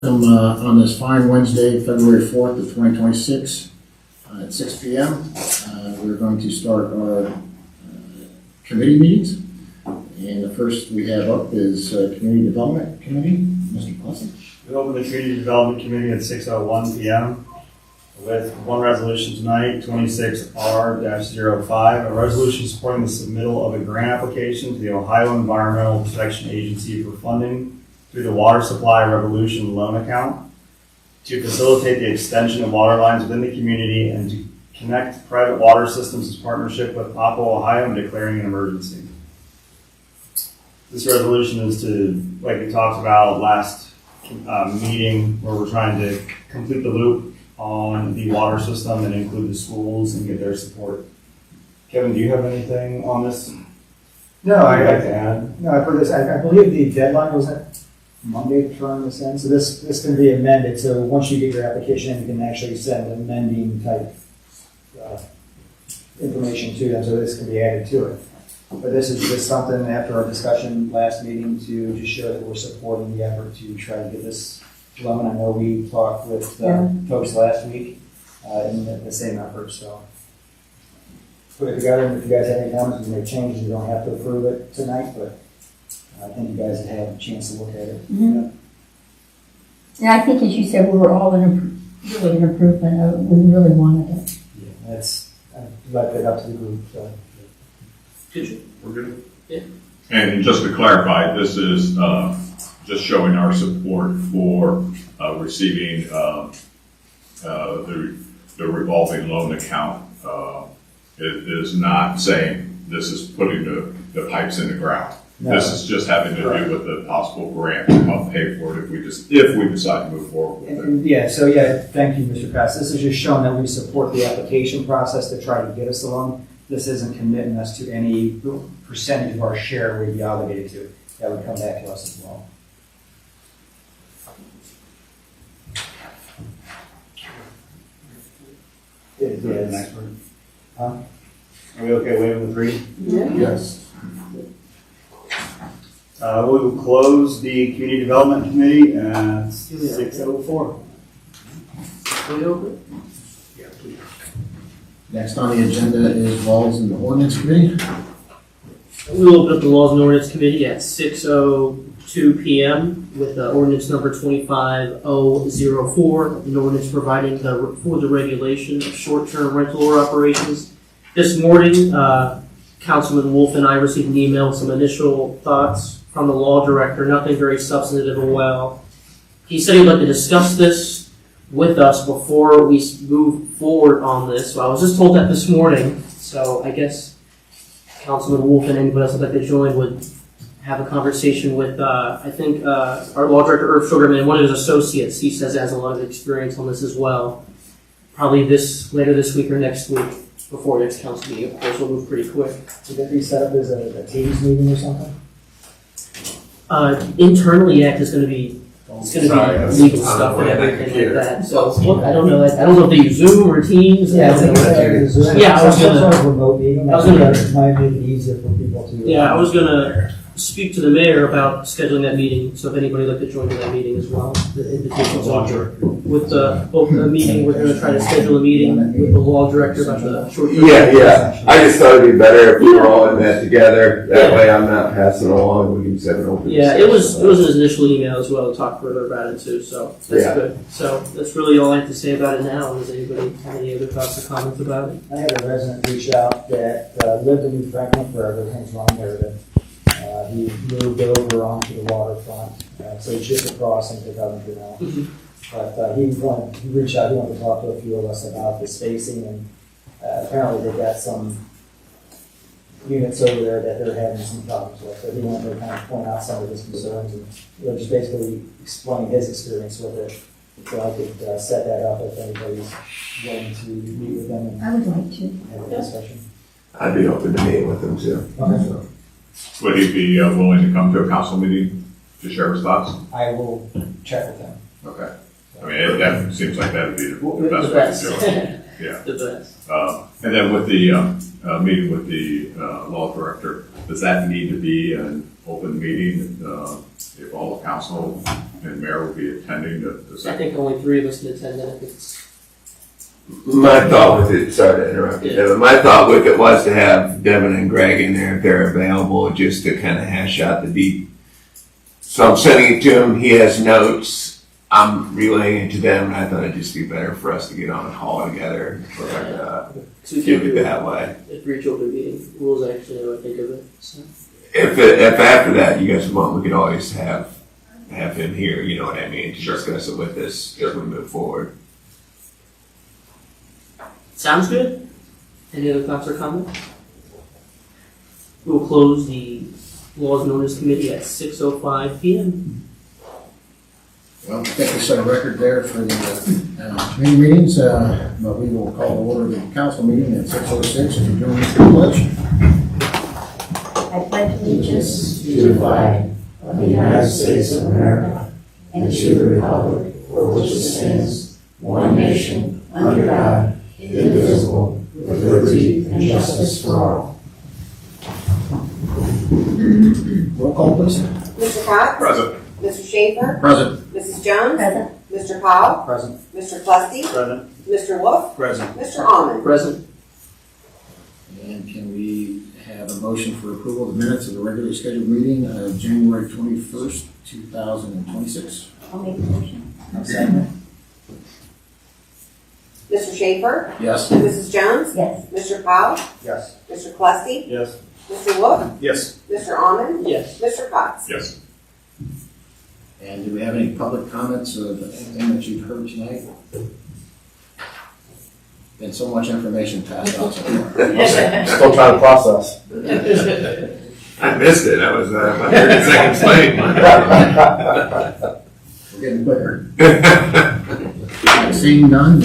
On this fine Wednesday, February 4th of 2026 at 6 p.m. We're going to start our committee meetings. And the first we have up is Community Development Committee, Mr. Plessy. We open the Community Development Committee at 6:01 p.m. with one resolution tonight, 26R-05, a resolution supporting the submittal of a grant application to the Ohio Environmental Protection Agency for funding through the Water Supply Revolution loan account to facilitate the extension of water lines within the community and to connect private water systems in partnership with Oppo, Ohio, and declaring an emergency. This resolution is to, like we talked about last meeting, where we're trying to complete the loop on the water system and include the schools and get their support. Kevin, do you have anything on this? No, I'd like to add. No, for this, I believe the deadline was at Monday to turn this in. So this can be amended. So once you get your application in, you can actually send amending type information to them. So this can be added to it. But this is just something after our discussion last meeting to just show that we're supporting the effort to try to get this loan. I know we talked with folks last week in the same effort. So put it together, and if you guys have any comments, you may change. You don't have to approve it tonight, but I think you guys have had a chance to look at it. Mm-hmm. Yeah, I think, as you said, we were all really an improvement. We really wanted it. Yeah, I left it up to the group. So. We're good? Yeah. And just to clarify, this is just showing our support for receiving the revolving loan account. It is not saying this is putting the pipes in the ground. No. This is just having to do with the possible grant to help pay for it if we decide to move forward with it. Yeah, thank you, Mr. Pass. This is just showing that we support the application process to try to get us the loan. This isn't committing us to any percentage of our share we'd be obligated to. That would come back to us as well. Next one. Are we okay waiving the 3? Yeah. Yes. We will close the Community Development Committee at 6:04. Next on the agenda is Laws and Ordinance Committee. We'll open up the Laws and Ordinance Committee at 6:02 p.m. with ordinance number 25004, an ordinance providing for the regulation of short-term rental operations. This morning, Councilman Wolf and I received an email with some initial thoughts from the law director, nothing very substantive or well. He said he'd like to discuss this with us before we move forward on this. So I was just told that this morning, so I guess Councilman Wolf and anybody else would like to join would have a conversation with, I think, our law director, Irv Sugarman, one of his associates. He says has a lot of experience on this as well. Probably later this week or next week before next council meeting. Of course, we'll move pretty quick. Would that be set up as a Teams meeting or something? Internally, yeah, it's going to be legal stuff and everything like that. So I don't know. I don't know if they use Zoom or Teams. Yeah, I was gonna remote meeting. I was gonna- It might make it easier for people to. Yeah, I was gonna speak to the mayor about scheduling that meeting. So if anybody would like to join that meeting as well, the invitation's on. With the meeting, we're gonna try to schedule a meeting with the law director about the short. Yeah. I just thought it'd be better if we were all in that together. That way I'm not passing along. We can just have an open Yeah, discussion. it was in his initial email as well to talk further about it too. So that's good. So that's really all I have to say about it now. Does anybody have any other thoughts or comments about it? I had a resident reach out that lived in New Franklin forever. His mom married. He moved over onto the waterfront, so he's just across into Coventry now. Mm-hmm. But he reached out. He wanted to talk to a few of us about the spacing, and apparently they've got some units over there that they're having some problems with. So he wanted to kind of point out some of his concerns and just basically explain his experience with it. So I could set that up if anybody's willing to meet with them and I would like to. have a discussion. I'd be open to meeting with them too. Okay. So. Would he be willing to come to a council meeting to share his thoughts? I will check with them. Okay. I mean, that seems like that would be the The best way to do it. Yeah. The best. And then with the meeting with the law director, does that need to be an open meeting if all the council and Mayor will be attending the I second. think only 3 of us can attend that if it's, My thought with it, sorry to interrupt you, Devin, my thought with it was to have Devin and Greg in there if they're available, just to kind of hash out the deep. So I'm sending it to him, he has notes, I'm relaying it to them, and I thought it'd just be better for us to get on a call together, or, so we give can it do that way. it for each open meeting. Rules actually, I think of it, so. If after that you guys want, we could always have him here, you know what I mean, to discuss it with us as we move forward. Sounds good. Any other thoughts or comments? We will close the Laws and Ordinance Committee at 6:05 p.m. Well, I think we set a record there for the committee meetings, but we will call to order the council meeting at 6:06 and adjourn the pledge. I pledge allegiance to the flag of the United States of America and to the republic for which it stands, one nation, under God, indivisible, with liberty and justice for all. Roll call, please. Mr. Cox? Present. Mr. Schaefer? Present. Mrs. Jones? present. Mr. Powell? Present. Mr. Clusty? Present. Mr. Wolf? Present. Mr. Almond? Present. And can we have a motion for approval of the minutes of the regularly scheduled meeting of January 21st, 2026? I'll make the motion. I'll second Mr. Schaefer? Yes. Mrs. Jones? Yes. Mr. Powell? Yes. Mr. Clusty? Yes. Mr. Wolf? Yes. Mr. Almond? Yes. Mr. Cox? Yes. And do we have any public comments of anything that you've heard tonight? Been so much information passed out so far. Still trying to process. I missed it, that was my 30 seconds late. We're getting quicker. Seeing none,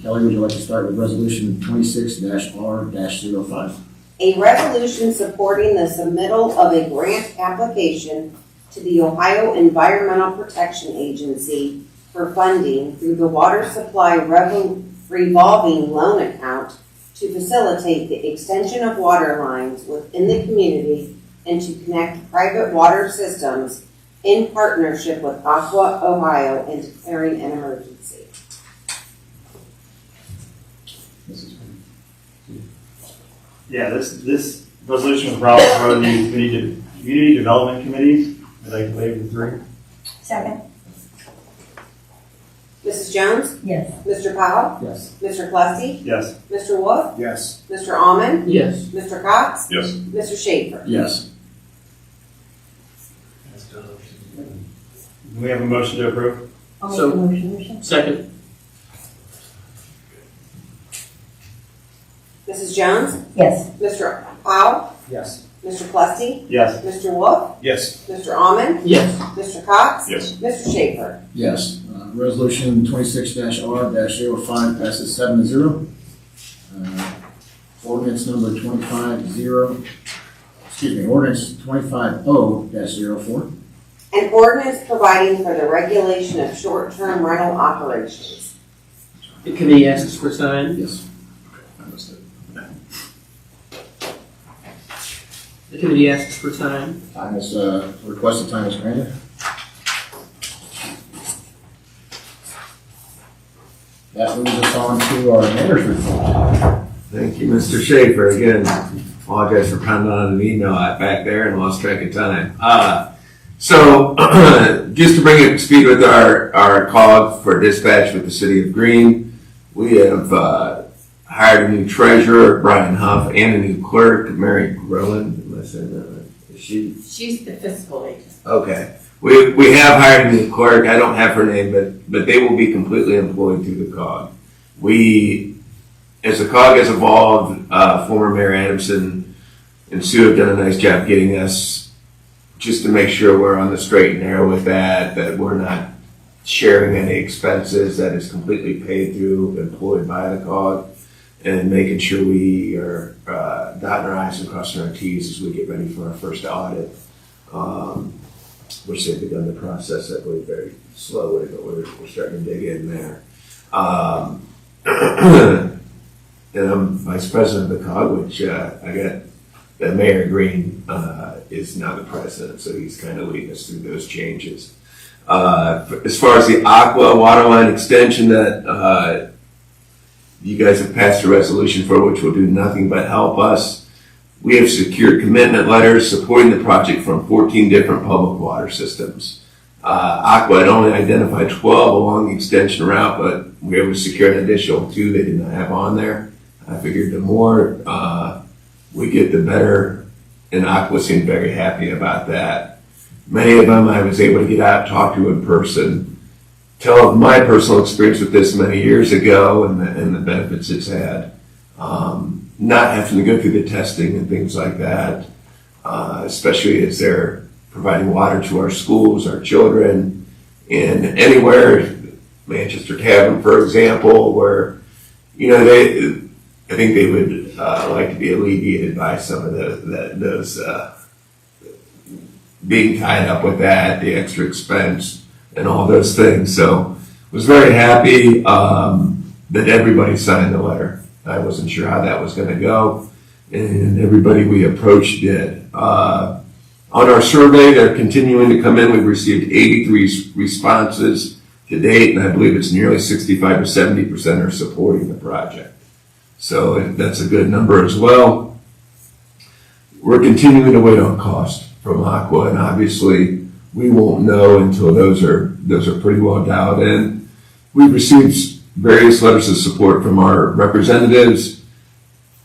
Kelly, would you like to start with resolution 26-R-05? A resolution supporting the submittal of a grant application to the Ohio Environmental Protection Agency for funding through the Water Supply Revolving Loan Account to facilitate the extension of water lines within the community and to connect private water systems in partnership with Aqua Ohio and declaring an emergency. Yeah, this resolution was brought before the Community Development Committee. I'd like to waive the 3. Second. Mrs. Jones? Yes. Mr. Powell? Yes. Mr. Clusty? Yes. Mr. Wolf? Yes. Mr. Almond? Yes. Mr. Cox? Yes. Mr. Schaefer? Yes. Do we have a motion to approve? I'll make So- the motion. Second. Mrs. Jones? Yes. Mr. Powell? Yes. Mr. Clusty? Yes. Mr. Wolf? Yes. Mr. Almond? Yes. Mr. Cox? Yes. Mr. Schaefer? Yes. Resolution 26-R-05 passes 7-0. Ordinance number ordinance 25-0-04. An ordinance providing for the regulation of short-term rental operations. The committee asks for time. Yes. I missed it. The committee asks for time. Time is, requested time is granted. That moves us on to our mayor's report. Thank you, Mr. Schaefer. Again, apologize for pounding on an email back there and lost track of time. So, just to bring it to speed with our COG for dispatch with the city of Greene, we have hired a new treasurer, Brian Huff, and a new clerk, Mary Groen. Am I saying that right? Is she? She's the fiscal agent. Okay. We have hired a new clerk. I don't have her name, but they will be completely employed through the COG. As the COG has evolved, former Mayor Adamson and Sue have done a nice job getting us just to make sure we're on the straight and narrow with that we're not sharing any expenses, that is completely paid through, employed by the COG, and making sure we are dotting our I's and crossing our T's as we get ready for our first audit. Which they've begun the process, I believe, very slowly, but we're starting to dig in there. And I'm vice president of the COG, which I got Mayor Greene is now the president, so he's kind of leading us through those changes. As far as the Aqua water line extension that you guys have passed a resolution for, which will do nothing but help us, we have secured commitment letters supporting the project from 14 different public water systems. Aqua had only identified 12 along the extension route, but we were able to secure an additional 2 they did not have on there. I figured the more we get, the better, and Aqua seemed very happy about that. Many of them I was able to get out and talk to in person, tell of my personal experience with this many years ago and the benefits it's had. Not having to go through the testing and things like that, especially as they're providing water to our schools, our children, and anywhere, Manchester Tavern, for example, where, I think they would like to be alleviated by some of those being tied up with that, the extra expense, and all those things. So was very happy that everybody signed the letter. I wasn't sure how that was going to go, and everybody we approached did. On our survey, they're continuing to come in. We've received 83 responses to date, and I believe it's nearly 65 to 70% are supporting the project. So that's a good number as well. We're continuing to wait on cost from Aqua, and obviously we won't know until those are pretty well dialed in. We've received various letters of support from our representatives.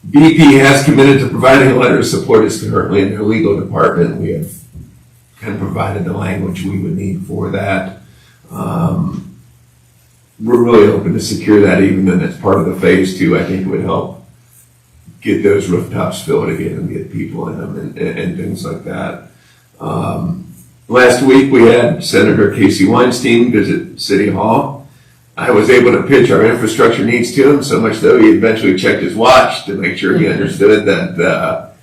BP has committed to providing a letter of support. It's currently in their legal department. We have kind of provided the language we would need for that. We're really hoping to secure that, even then it's part of the phase 2. I think it would help get those rooftops filled again and get people in them and things like that. Last week we had Senator Casey Weinstein visit City Hall. I was able to pitch our infrastructure needs to him, so much so he eventually checked his watch to make sure he understood that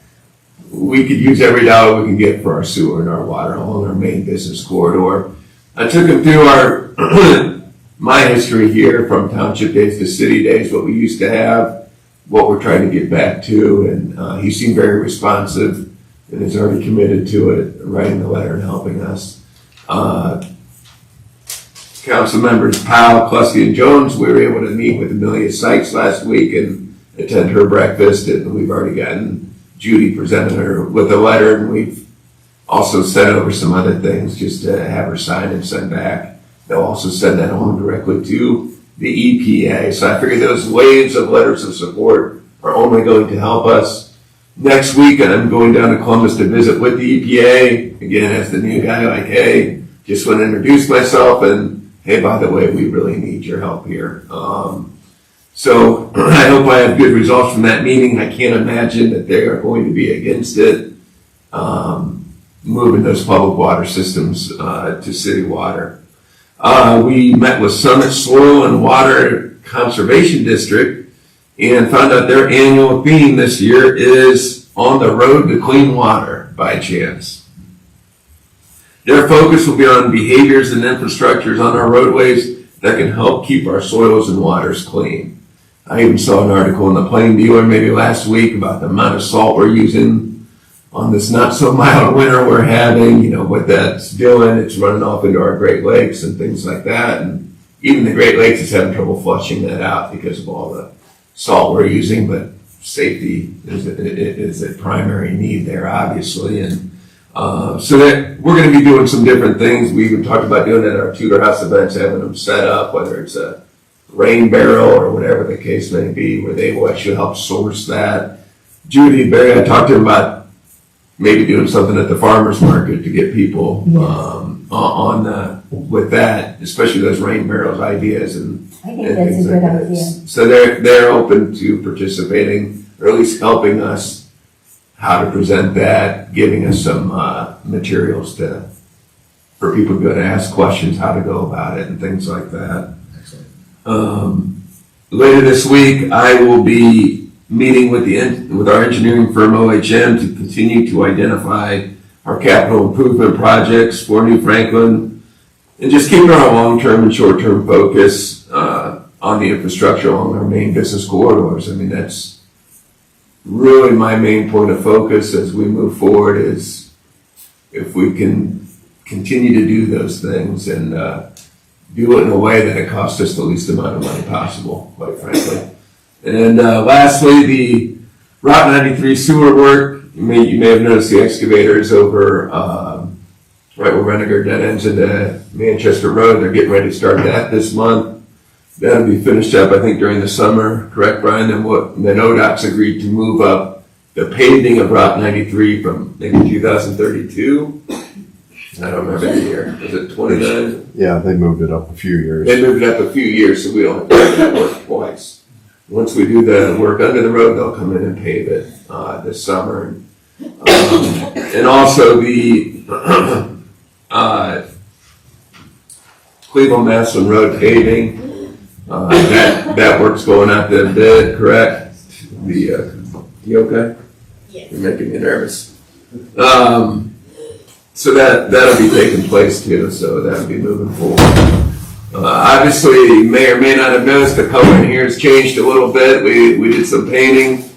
we could use every dollar we can get for our sewer and our water along our main business corridor. I took him through my history here from township days to city days, what we used to have, what we're trying to get back to, and he seemed very responsive and is already committed to it, writing the letter and helping us. Council members Powell, Cluskey, and Jones, we were able to meet with Amelia Sykes last week and attend her breakfast, and we've already gotten Judy presented her with a letter, and we've also sent over some other things just to have her sign and send back. They'll also send that on directly to the EPA. So I figure those waves of letters of support are only going to help us. Next week, I'm going down to Columbus to visit with the EPA, again, as the new guy, like, hey, just want to introduce myself, and hey, by the way, we really need your help here. So I hope I have good results from that meeting. I can't imagine that they are going to be against it, moving those public water systems to city water. We met with Summit Soil and Water Conservation District and found out their annual theme this year is On the Road to Clean Water, by chance. Their focus will be on behaviors and infrastructures on our roadways that can help keep our soils and waters clean. I even saw an article in the Plain Dealer maybe last week about the amount of salt we're using on this not so mild winter we're having, what that's doing. It's running off into our Great Lakes and things like that. And even the Great Lakes is having trouble flushing that out because of all the salt we're using, but safety is a primary need there, obviously. And so that we're going to be doing some different things. We even talked about doing it at our Tudor House events, having them set up, whether it's a rain barrel or whatever the case may be, where they will actually help source that. Judy, Barry, I talked to him about maybe doing something at the farmer's market to get people with that, especially those rain barrels ideas and I think that's a good idea. So they're open to participating, or at least helping us how to present that, giving us some materials for people to go to ask questions, how to go about it, and things like that. Excellent. Later this week, I will be meeting with our engineering firm OHM to continue to identify our capital improvement projects for New Franklin, and just keeping our long-term and short-term focus on the infrastructure along our main business corridors. I mean, that's really my main point of focus as we move forward, is if we can continue to do those things and do it in a way that it costs us the least amount of money possible, quite frankly. And lastly, the Route 93 sewer work. You may have noticed the excavators over right where Renegar dead ends into Manchester Road. They're getting ready to start that this month. That'll be finished up, I think, during the summer. Correct, Brian? Then ODOT's agreed to move up the paving of Route 93 from maybe 2032. I don't remember the year. Was it 29? Yeah, they moved it up a few years. They moved it up a few years, so we don't have to do that work twice. Once we do the work under the road, they'll come in and pave it this summer. And also the Cleveland Maslin Road paving, that work's going out to bid, correct? You okay? Yes. You're making me nervous. So that'll be taking place too, so that'll be moving forward. Obviously, you may or may not have noticed the color in here has changed a little bit. We did some painting,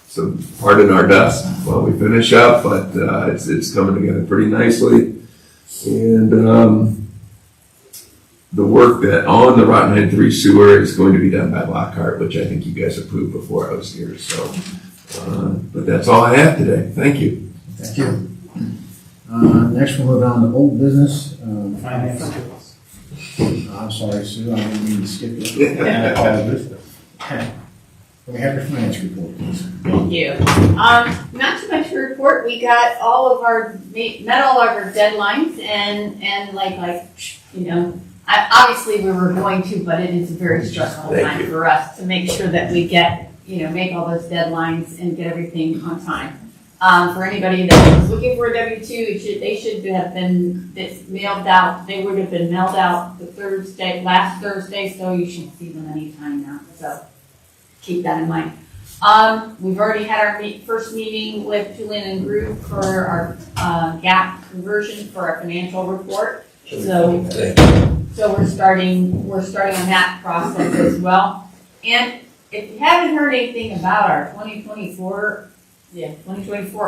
so pardon our dust while we finish up, but it's coming together pretty nicely. And the work that on the Route 93 sewer is going to be done by Lockhart, which I think you guys approved before I was here. So, but that's all I have today. Thank you. Thank you. Next we'll move on to old business. Finance. I'm sorry, Sue, I didn't mean to skip you. I apologize. Can we have your finance report, please? Thank you. Not too much to report. We got all of our, met all of our deadlines and like, you know, obviously we were going to, but it is a very stressful Thank time you. for us to make sure that we get, you know, make all those deadlines and get everything on time. For anybody that was looking for a W-2, they should have been mailed out. They would have been mailed out last Thursday, so you should see them anytime now. So keep that in mind. We've already had our first meeting with Julian and Group for our gap conversion for our financial report. So we're starting on that process as well. And if you haven't heard anything about our 2024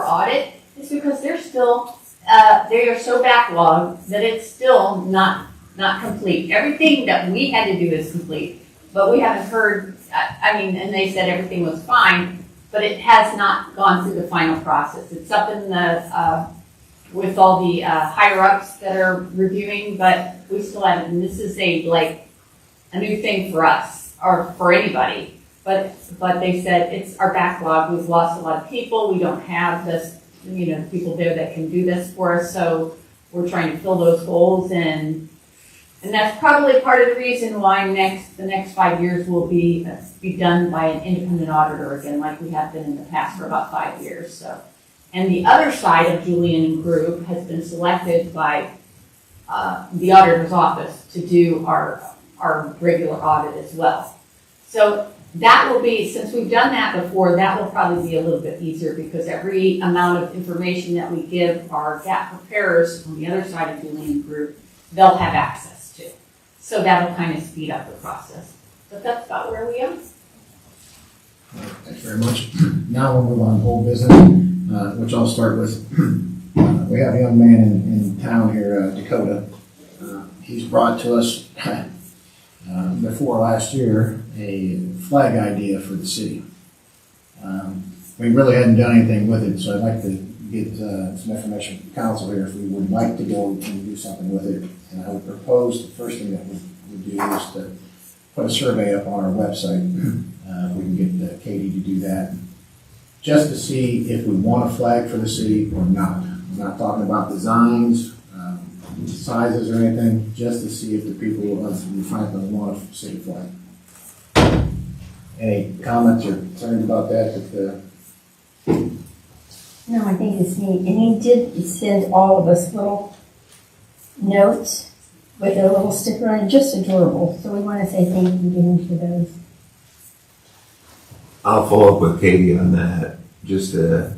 audit, it's because they're still, they are so backlogged that it's still not complete. Everything that we had to do is complete, but we haven't heard, and they said everything was fine, but it has not gone through the final process. It's up in the, with all the higher ups that are reviewing, but we still haven't, and this is a new thing for us, or for anybody. But they said it's our backlog. We've lost a lot of people. We don't have this, people there that can do this for us. So we're trying to fill those holes, and that's probably part of the reason why the next 5 years will be done by an independent auditor again, like we have been in the past for about 5 years. So, and the other side of Julian and Group has been selected by the auditor's office to do our regular audit as well. So that will be, since we've done that before, that will probably be a little bit easier because every amount of information that we give our gap preparers on the other side of Julian Group, they'll have access to. So that'll kind of speed up the process. But that's about where we are. Thanks very much. Now we'll move on to old business, which I'll start with. We have a young man in town here, Dakota. He's brought to us before last year a flag idea for the city. We really hadn't done anything with it, so I'd like to get some information from council here if we would like to go and do something with it. And I would propose the first thing that we would do is to put a survey up on our website. If we can get Katie to do that, just to see if we want a flag for the city or not. I'm not talking about designs, sizes or anything, just to see if the people of New Franklin want a city flag. Any comments or concerns about that? No, I think it's neat. And he did send all of us little notes with a little sticker on it, just adorable. So we want to say thank you to him for those. I'll follow up with Katie on that, just to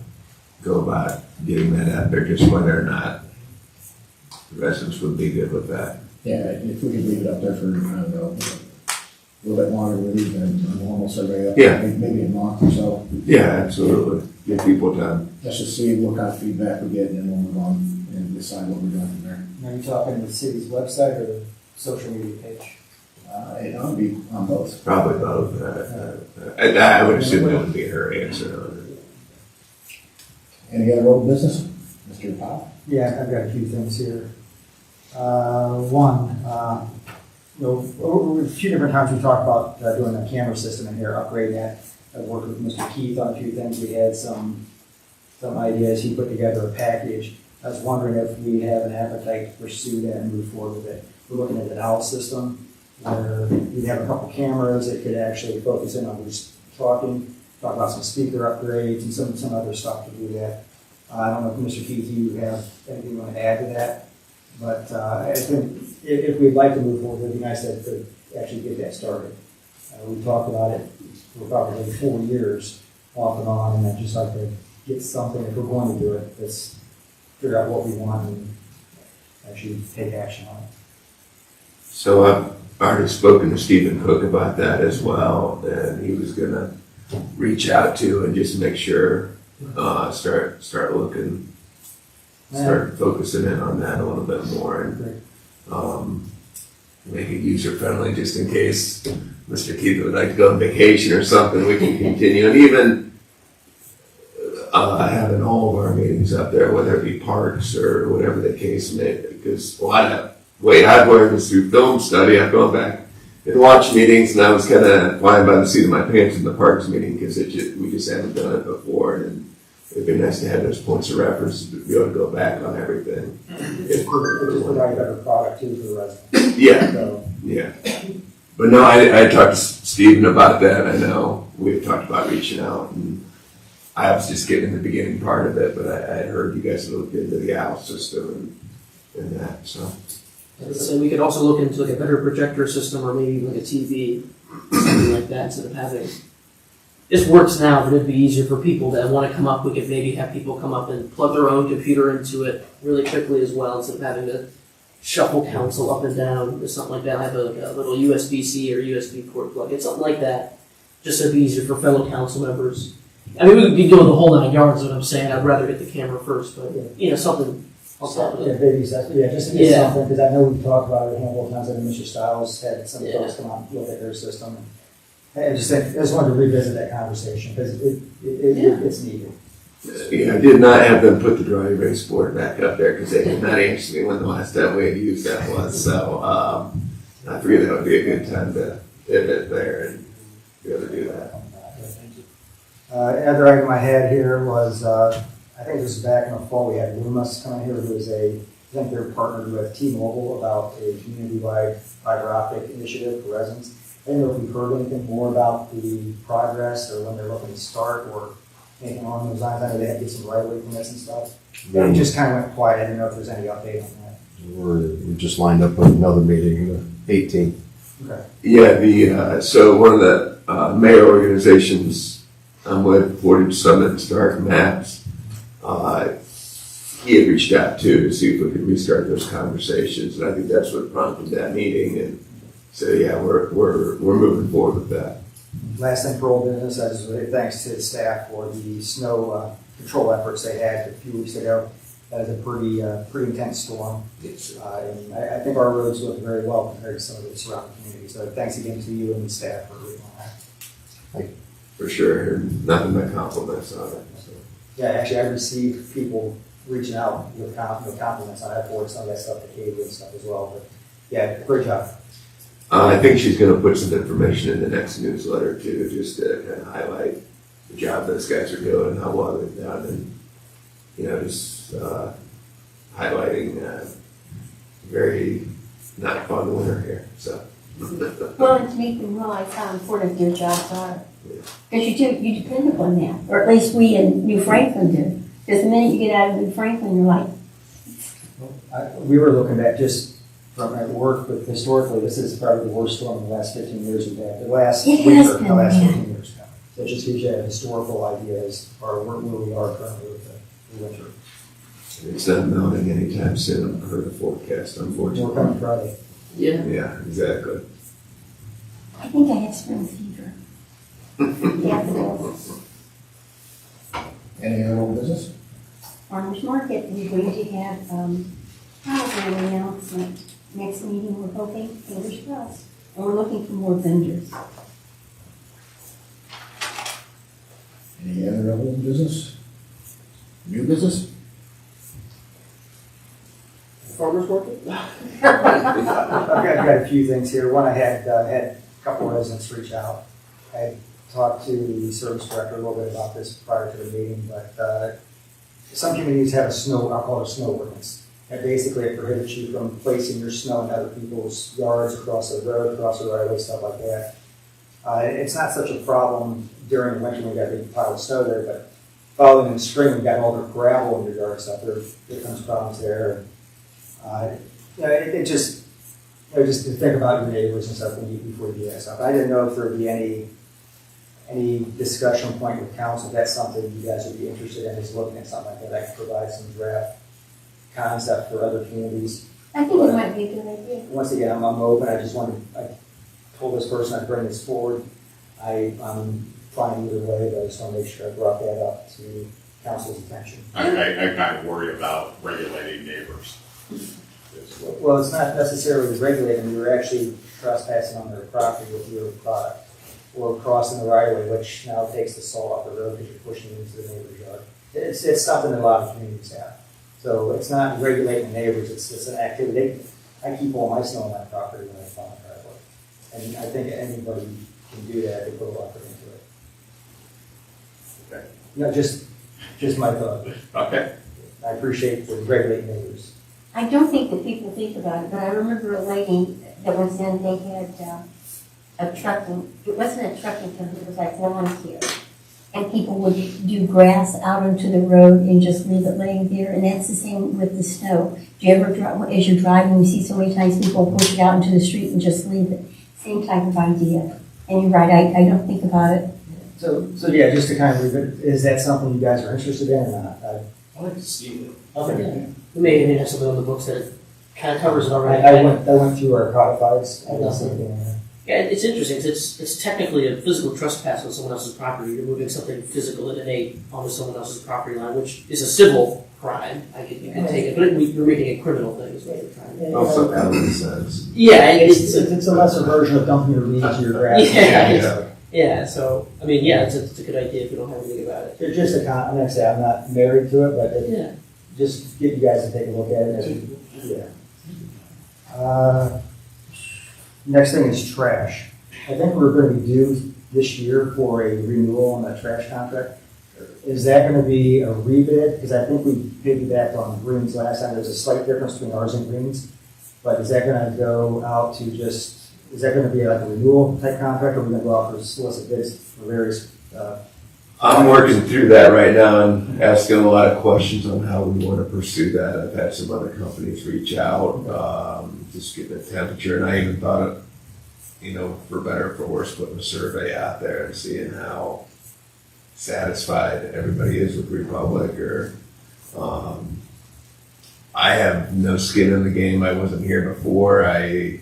go about getting that out there, just whether or not the residents would be good with that. Yeah, if we could leave it up there for, I don't know, a little bit longer, we'll leave a normal survey up. Yeah. Maybe a month or so. Yeah, absolutely. Give people time. Let's just see what kind of feedback we get and then we'll move on. And decide what we're doing from there. Are you talking the city's website or the social media page? It ought to be on both. Probably both. I would assume that would be her answer. Any other old business? Mr. Powell? Yeah, I've got a few things here. One, a few different times we talked about doing a camera system in here, upgrading that. I worked with Mr. Keith on a few things. We had some ideas. He put together a package. I was wondering if we have an appetite to pursue that and move forward with it. We're looking at an owl system where we'd have a couple cameras that could actually focus in on who's talking, talk about some speaker upgrades and some other stuff to do that. I don't know if Mr. Keith, you have anything you want to add to that, but I think if we'd like to move forward, it'd be nice to actually get that started. We talked about it for probably 4 years off and on, and I'd just like to get something, if we're going to do it, let's figure out what we want and actually take action on it. So I've already spoken to Stephen Cook about that as well, and he was gonna reach out to and just make sure, start looking, start focusing in on that a little bit more and make it user friendly just in case Mr. Keith would like to go on vacation or something, we can continue. And even having all of our meetings up there, whether it be parks or whatever the case may be, because I've learned this through film study. I've gone back and watched meetings, and I was kind of flying by the seat of my pants in the parks meeting because we just haven't done it before, and it'd be nice to have those points of reference to be able to go back on everything. It just provide a better product too for the residents. Yeah, So, yeah. But no, I talked to Stephen about that. I know we've talked about reaching out, and I was just getting the beginning part of it, but I had heard you guys looked into the OWL system and that, so. So we could also look into like a better projector system or maybe like a TV, something like that, instead of having. This works now, but it'd be easier for people that want to come up. We could maybe have people come up and plug their own computer into it really quickly as well, instead of having to shuffle console up and down or something like that. Have a little USB-C or USB port plug in, something like that, just so it'd be easier for fellow council members. I mean, we could be doing the whole 9 yards, is what I'm saying. I'd rather get the camera first, but something on top of yeah, it. baby steps, just to get Yeah. something, because I know we've talked about it a handful of times. I know Mr. Stiles had some folks come out and look at their system. I just wanted to revisit that conversation because it's needed. Yeah, I did not have them put the dry erase board back up there because they did not answer me when the last time we had used that was. So I figured that would be a good time to pivot there and be able to do that. Another item I had here was, I think this was back in the fall, we had Loomis come in here, who is I think they're partnered with T-Mobile about a community-wide fiber optic initiative for residents. I don't know if you've heard anything more about the progress or when they're looking to start or anything along those lines. I know they had to get some right-of-way permits and stuff. It just kind of went quiet. I didn't know if there's any update on that. We just lined up with another meeting, the 18th. Okay. Yeah, so one of the mayor organizations I'm with, Portage Summit Stark Maps, he had reached out to see if we could restart those conversations, and I think that's what prompted that meeting. And so yeah, we're moving forward with that. Last thing for old business, I just really thanks to the staff for the snow control efforts they had a few weeks ago. That was a pretty intense storm. And I think our roads look very well compared to some of the surrounding communities. So thanks again to you and the staff for doing that. For sure, nothing but compliments on it. So. Yeah, actually, I received people reaching out with compliments on that for some of that stuff to Katie and stuff as well. But yeah, great job. I think she's going to put some information in the next newsletter too, just to kind of highlight the job those guys are doing and how well they've done, and just highlighting very not fun winter here. So. Well, and to make them realize how important their jobs are. Because you depend upon that, or at least we in New Franklin do. Because the minute you get out of New Franklin, you're like, We were looking at just from my work, but historically, this is probably the worst storm in the last 15 years we've had. The last It has winter in been, the last yeah. 15 years now. So it just gives you a historical idea as or where we are currently with the winter. It's not melting anytime soon. I heard a forecast, We're coming unfortunately. Friday. Yeah. Yeah, exactly. I think I have spring fever. Yeah, Any other old business? Farmers Market, we're going to have, probably an announcement next meeting, we're hoping, fingers crossed. And we're looking for more vendors. Any other old business? New business? Farmers market? I've got a few things here. One, I had a couple of residents reach out. I had talked to the service director a little bit about this prior to the meeting, but some communities have a snow, I'll call it a snow ordinance. And basically it prohibits you from placing your snow in other people's yards, across the road, across the right of way, stuff like that. It's not such a problem during the winter when we got a big pile of snow there, but following in the spring, we got all the gravel in your yard and stuff. There comes problems there. It just to think about your neighbors and stuff before you do that stuff. I didn't know if there would be any discussion point with council. If that's something you guys would be interested in, is looking at something like that. I could provide some draft concept for other communities. I think it might be a good idea. Once again, I'm open. I told this person I'd bring this forward. I'm fine either way, but I just want to make sure I brought that up to council's attention. I kind of worry about regulating neighbors. Well, it's not necessarily regulating. You're actually trespassing on their property with your product, or crossing the right of way, which now takes the salt off the road because you're pushing it into the neighbor's yard. It's something that a lot of communities have. So it's not regulating neighbors. It's an activity. I keep all my snow on my property when I plow my driveway, and I think anybody can do that. They put a lot of into it. Okay. No, just my thought. Okay. I appreciate the regulating neighbors. I don't think that people think about it, but I remember a lady that was in, they had a trucking, it wasn't a trucking company, it was like volunteer. And people would do grass out onto the road and just leave it laying there, and that's the same with the snow. Do you ever, as you're driving, you see so many times people push it out into the street and just leave it. Same type of idea. And you're right, I don't think about it. So yeah, just to kind of leave it, is that something you guys are interested in or not? I'd like to see it. Okay. We may even have something on the books that kind of covers it already. I went through our codifieds. I didn't see anything in there. Yeah, it's interesting. 'Cause it's technically a physical trespass on someone else's property. You're moving something physical and innate onto someone else's property line, which is a civil crime. You can take it, but you're making it criminal thing is what you're trying to do. Also common sense. Yeah, It's a lesser version of dumping your leaves to your grass. Yeah, so, I mean, yeah, it's a good idea if you don't have anything about it. It's just I'm gonna say I'm not married to it, but Yeah. just get you guys to take a look at it. Yeah. Next thing is trash. I think we're gonna be due this year for a renewal on that trash contract. Is that gonna be a rebid? Because I think we piggybacked on Greens last time. There's a slight difference between ours and Greens. But is that gonna go out to is that gonna be like a renewal type contract, or are we gonna go out for solicit bids for various, I'm working through that right now and asking a lot of questions on how we want to pursue that. I've had some other companies reach out, just get the temperature, and I even thought, for better or for worse, putting a survey out there and seeing how satisfied everybody is with Republic. Or I have no skin in the game. I wasn't here before. I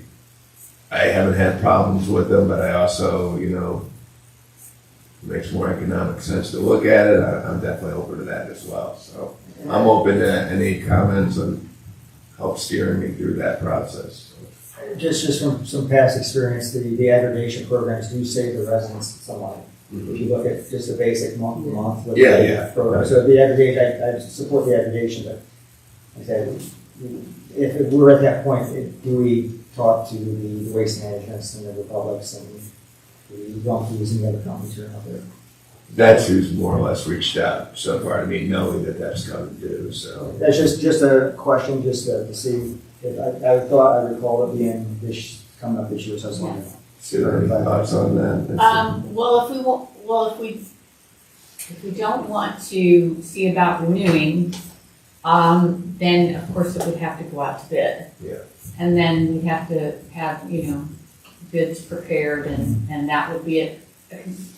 haven't had problems with them, but I also, it makes more economic sense to look at it. I'm definitely open to that as well. So I'm open to any comments and help steering me through that process. just from some past experience, the aggregation programs do save the residents some money. If you look at just the basic month. Yeah. Program. So the aggregation, I support the aggregation, but like I said, if we're at that point, do we talk to the waste managements and the Republics and the Donkeys and the other companies who are out there? That's who's more or less reached out so far to me, knowing that that's coming due. So That's just a question, just to see. If I thought I recalled it being coming up this year, so I was wondering. see any thoughts on that? If we don't want to see about renewing, then of course it would have to go out to bid. Yeah. And then we'd have to have, bids prepared and that would be a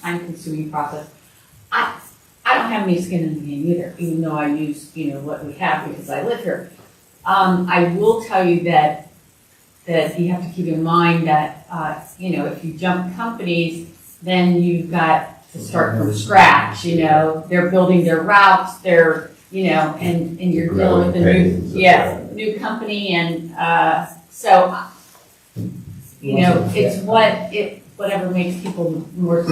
time-consuming process. I don't have any skin in the game either, even though I use, what we have because I live here. I will tell you that you have to keep in mind that, if you jump companies, then you've got to start from scratch, they're building their routes, they're and you're dealing with a new company, and, so, it's whatever makes people more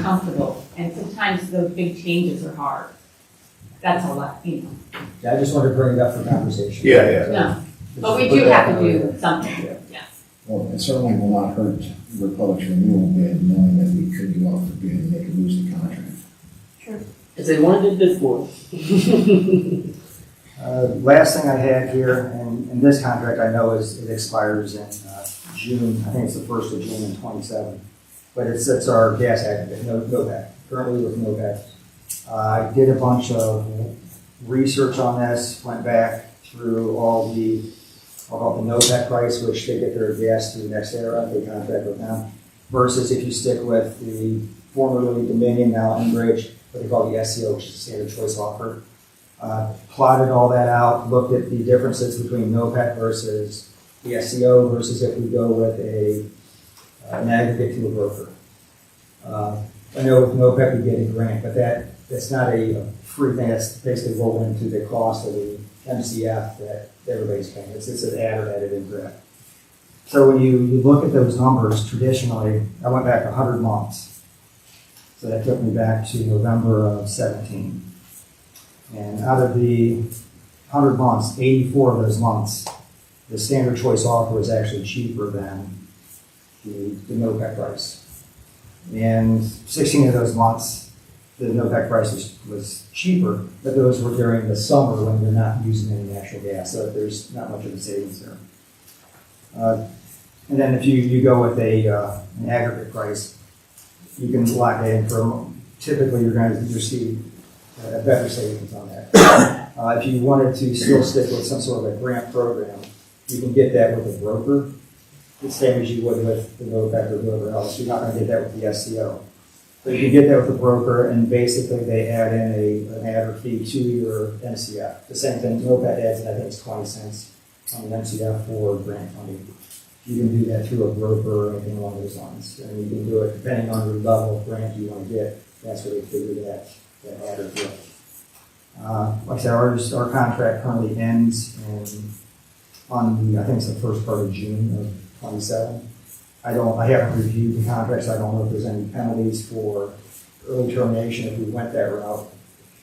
comfortable, and sometimes those big changes are hard. That's all Yeah, I just wanted to bring it up for conversation. Yeah. No, but we do have to do something, yeah. Well, it certainly will not hurt Republic's renewal bid, knowing that we could go out for bid and they could lose the contract. If they wanted to bid for it. Last thing I had here, and this contract I know it expires in June, I think it's the 1st of June in 27. But it's our gas aggregate, NOPEC, currently with NOPEC. I did a bunch of research on this, went back through all the NOPEC price, which they get their gas through NextEra, they contract with them, versus if you stick with the formerly Dominion, now Enbridge, what they call the SCO, which is the standard choice offer. Plotted all that out, looked at the differences between NOPEC versus the SCO versus if we go with an aggregate to a broker. I know with NOPEC we get a grant, but that's not a free thing. That's basically rolled into the cost of the MCF that everybody's paying. It's an adder added into that. So when you look at those numbers, traditionally, I went back 100 months. So that took me back to November of 17. And out of the 100 months, 84 of those months, the standard choice offer was actually cheaper than the NOPEC price. And 16 of those months, the NOPEC price was cheaper, but those were during the summer when you're not using any natural gas, so there's not much of a savings there. And then if you go with an aggregate price, you can lock it in for, typically you're going to receive a better savings on that. If you wanted to still stick with some sort of a grant program, you can get that with a broker, the same as you would with the NOPEC or whoever else. You're not going to get that with the SCO. But you can get that with the broker, and basically they add in an adder fee to your MCF. The same thing, NOPEC adds in, I think it's 20 cents on the MCF for grant funding. You can do that through a broker or anything along those lines. And you can do it depending on the level of grant you want to get. That's where they figure that adder fee. Like I said, our contract currently ends I think it's the first part of June of 27. I haven't reviewed the contracts. I don't know if there's any penalties for early termination if we went that route.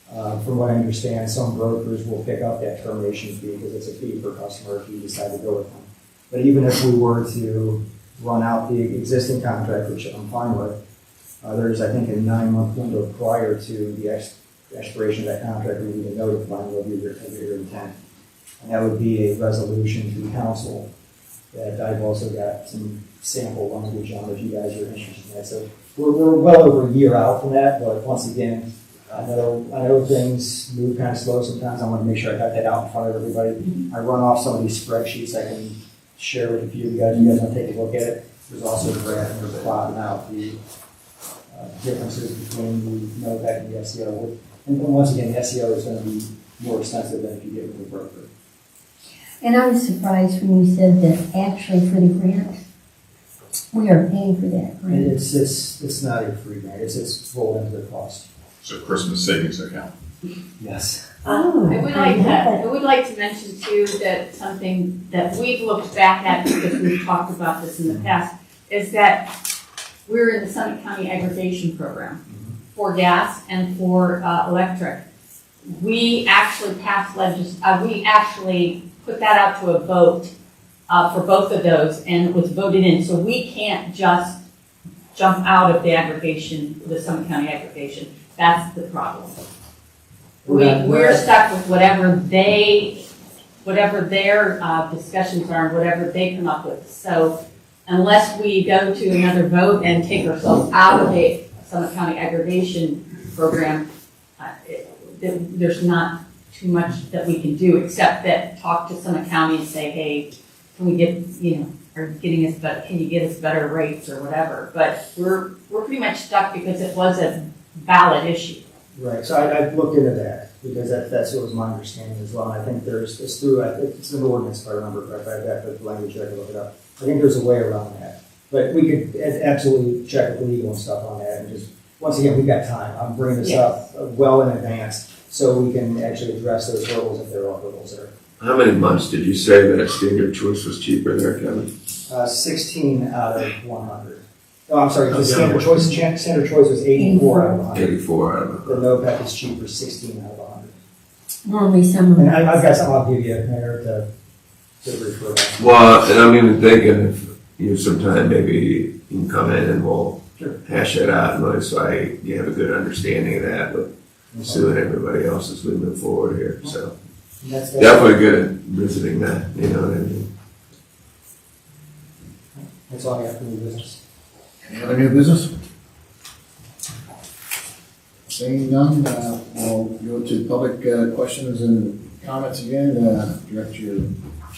From what I understand, some brokers will pick up that termination fee because it's a fee per customer if you decide to go with them. But even if we were to run out the existing contract, which I'm fine with, there's, I think, a 9-month window prior to the expiration of that contract where you need to notify them of your intent. And that would be a resolution to the council that I've also got some sample language on if you guys are interested in that. So we're well over a year out from that, but once again, I know things move kind of slow sometimes. I want to make sure I got that out in front of everybody. I run off some of these spreadsheets I can share with a few of you guys. You guys want to take a look at it. There's also a graph and we're plotting out the differences between the NOPEC and the SCO. And once again, the SCO is going to be more expensive than if you get with a broker. And I was surprised when you said that actually for the grant, we are paying for that And grant. it's not a free grant. It's rolled into the cost. It's a Christmas savings account. Yes. Oh, I would like to mention too that something that we've looked back at because we've talked about this in the past is that we're in the Summit County Aggregation Program for gas and for electric. We actually passed we actually put that out to a vote for both of those, and it was voted in. So we can't just jump out of the aggregation, the Summit County aggregation. That's the problem. We're stuck with whatever their discussions are and whatever they come up with. So unless we go to another vote and take ourselves out of the Summit County aggregation program, there's not too much that we can do except that talk to Summit County and say, hey, can we get, can you get us better rates or whatever? But we're pretty much stuck because it was a valid issue. Right, so I looked into that, because that's what was my understanding as well, and I think it's an ordinance, if I remember correctly, I've got the language, I can look it up. I think there's a way around that, but we could absolutely check with legal and stuff on that, and just, once again, we've got time, I'm bringing this up well in advance, so we can actually address those hurdles if there are hurdles there. How many months did you say that Standard Choice was cheaper there, Kevin? 16 out of 100. Oh, I'm sorry, the standard choice was 84 out of 100. 84 out of The NOPEC is cheaper, 16 out of 100. Normally someone. And I've got some, I'll give you, Mayor, to refer back. Well, and I'm even thinking if you have some time, maybe you can come in and we'll hash it out, and so you have a good understanding of that, but Sue and everybody else as we move forward here, so. That's Definitely good at visiting that, you know what I mean? That's all I got for new business. Any other new business? Seeing none, we'll go to public questions and comments again. Direct your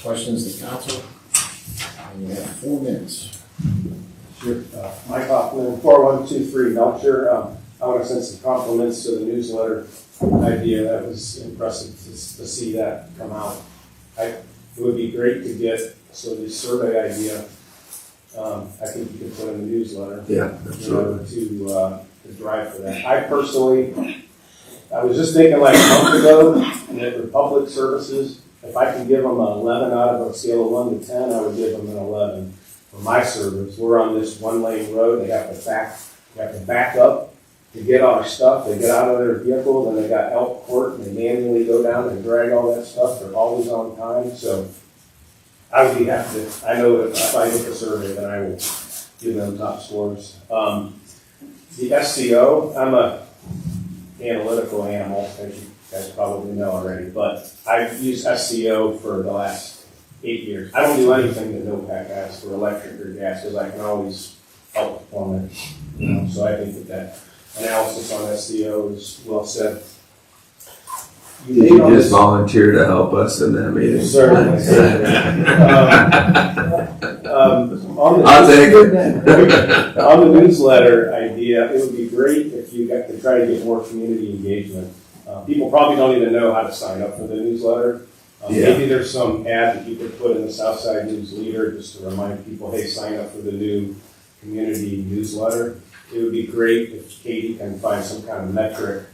questions to council. And you have 4 minutes. Sure. Mike Hoffman, 4123 Melcher. I want to send some compliments to the newsletter idea. That was impressive to see that come out. It would be great to get, so the survey idea, I think you could put in the newsletter. Yeah, In order to drive for that. I personally, I was just thinking like a month ago that for public services, if I can give them an 11 out of a scale of 1 to 10, I would give them an 11 for my service. We're on this 1-lane road. They have to back up to get our stuff. They get out of their vehicle, then they got Elk Court, and they manually go down and drag all that stuff. They're always on time. So I would be happy to, I know that if I get the survey, then I will give them top scores. The SCO, I'm a analytical animal, as you guys probably know already, but I've used SCO for the last 8 years. I don't do anything that NOPEC has for electric or gas, because I can always outperform it. You know, so I think that analysis on SCO is well said. Did you just volunteer to help us in that meeting? Certainly. I'll take it. On the newsletter idea, it would be great if you got to try to get more community engagement. People probably don't even know how to sign up for the newsletter. Maybe there's some ad that you could put in the Southside News Leader just to remind people, hey, sign up for the new community newsletter. It would be great if Katie can find some kind of metric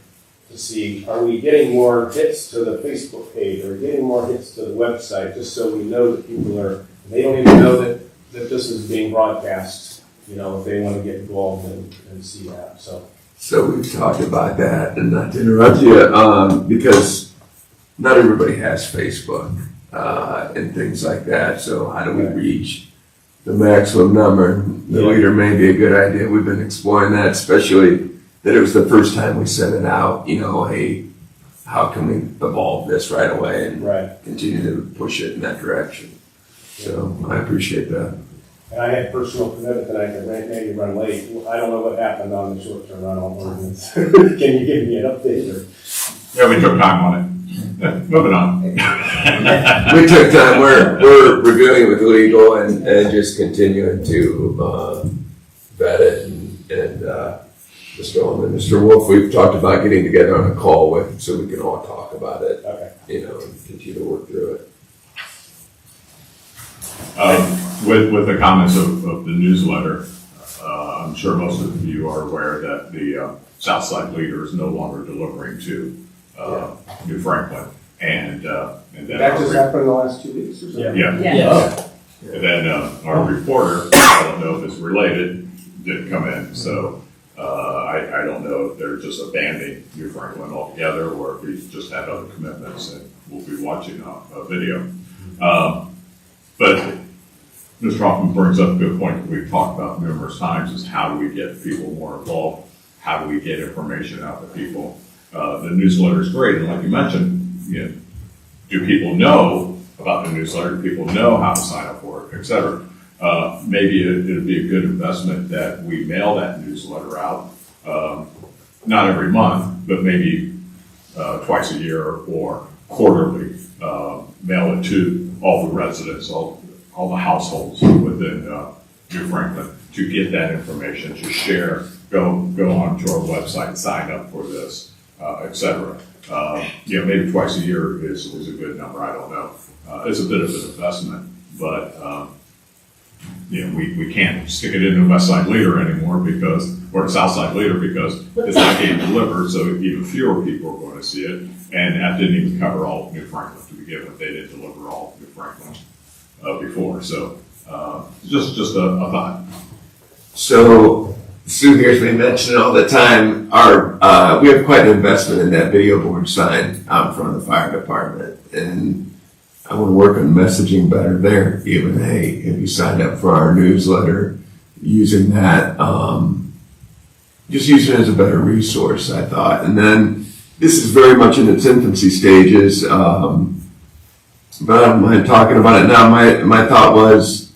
to see, are we getting more hits to the Facebook page or getting more hits to the website, just so we know that people are, they don't even know that this is being broadcast, you know, if they want to get involved and see that. So we've talked about that, and not to interrupt you, because not everybody has Facebook and things like that. So how do we reach the maximum number? The leader may be a good idea. We've been exploring that, especially that it was the first time we sent it out. You know, hey, how can we evolve this right away and continue to push it in that direction? So I appreciate that. And I had personal commitment that I could maybe run late. I don't know what happened on the short-term rental ordinance. Can you give me an update? Yeah, we took time on it. Moving on. We took time. We're reviewing it with legal and just continuing to vet it and Mr. Ullman, Mr. Wolf, we've talked about getting together on a call with, so we can all talk about it. Okay. You know, and continue to work through it. With the comments of the newsletter, I'm sure most of you are aware that the Southside Leader is no longer delivering to New Franklin, and then That just happened in the last 2 weeks or something? Yeah. And then our reporter, I don't know if it's related, didn't come in, so I don't know if they're just abandoning New Franklin altogether, or if he's just had other commitments, and we'll be watching a video. But Mr. Hoffman brings up a good point that we've talked about numerous times, is how do we get people more involved? How do we get information out to people? The newsletter is great, and like you mentioned, you know, do people know about the newsletter? Do people know how to sign up for it, et cetera? Maybe it'd be a good investment that we mail that newsletter out, not every month, but maybe twice a year or quarterly. Mail it to all the residents, all the households within New Franklin, to get that information, to share, go onto our website, sign up for this, et cetera. You know, maybe twice a year is a good number. I don't know. It's a bit of an investment, but we can't stick it in the West Side Leader anymore or the South Side Leader because it's not getting delivered, so even fewer people are going to see it. And that didn't even cover all of New Franklin to begin with. They didn't deliver all of New Franklin before. So just a thought. So Sue hears me mention it all the time. We have quite an investment in that video board sign out in front of the fire department, and I want to work on messaging better there. Even, hey, if you signed up for our newsletter, using that, just using it as a better resource, I thought. And then this is very much in its infancy stages, but I don't mind talking about it now. My thought was,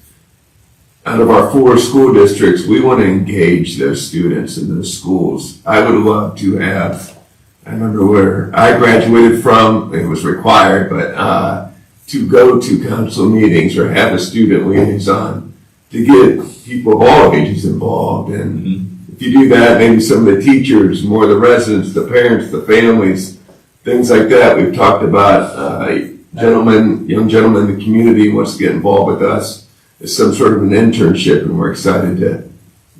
out of our 4 school districts, we want to engage those students in those schools. I would love to have, I remember where I graduated from, it was required, but to go to council meetings or have a student liaison to get people of all ages involved. And if you do that, maybe some of the teachers, more the residents, the parents, the families, things like that. We've talked about young gentlemen in the community wants to get involved with us. It's some sort of an internship, and we're excited to.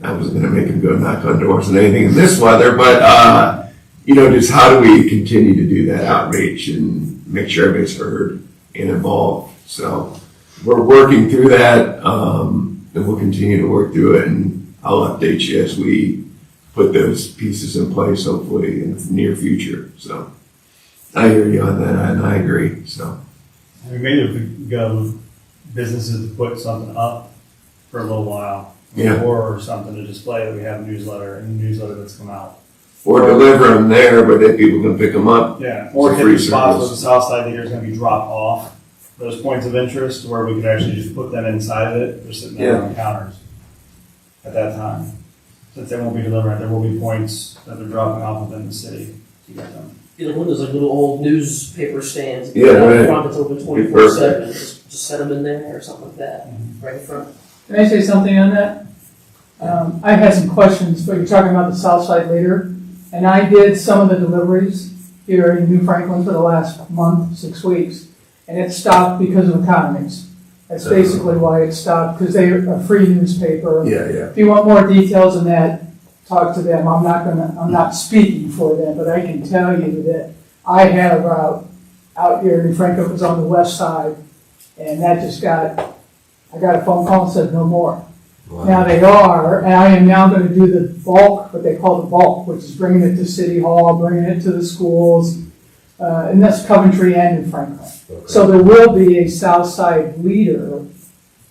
I wasn't going to make him go knock on doors and anything in this weather, but just how do we continue to do that outreach and make sure everybody's heard and involved? So we're working through that, and we'll continue to work through it, and I'll update you as we put those pieces in place, hopefully in the near future. So I hear you on that, and I agree. So We made it go businesses to put something up for a little while. Yeah. Or something to display that we have a newsletter that's come out. or deliver them there, but then people can pick them up. Yeah, or It's a hit free the spots where service. the south side leader is going to be dropped off, those points of interest where we could actually just put them inside of it, they're sitting there on the counters at that time. Since they won't be delivering, there will be points that they're dropping off within the city to get them. Either one, there's like little old newspaper stands. Yeah, out right. front that's open Be 24/7. Just set them in there or something like that, right in front. Can I say something on that? I had some questions, but you're talking about the Southside Leader, and I did some of the deliveries here in New Franklin for the last month, 6 weeks, and it stopped because of economies. That's basically why it stopped, because they're a free newspaper. Yeah. If you want more details on that, talk to them. I'm not speaking for them, but I can tell you that I had a route out here in New Franklin, it was on the west side, and that I got a phone call and said no more. Wow. Now they are, and I am now going to do the bulk, what they call the bulk, which is bringing it to City Hall, bringing it to the schools, and that's Coventry and New Franklin. Okay. So there will be a Southside Leader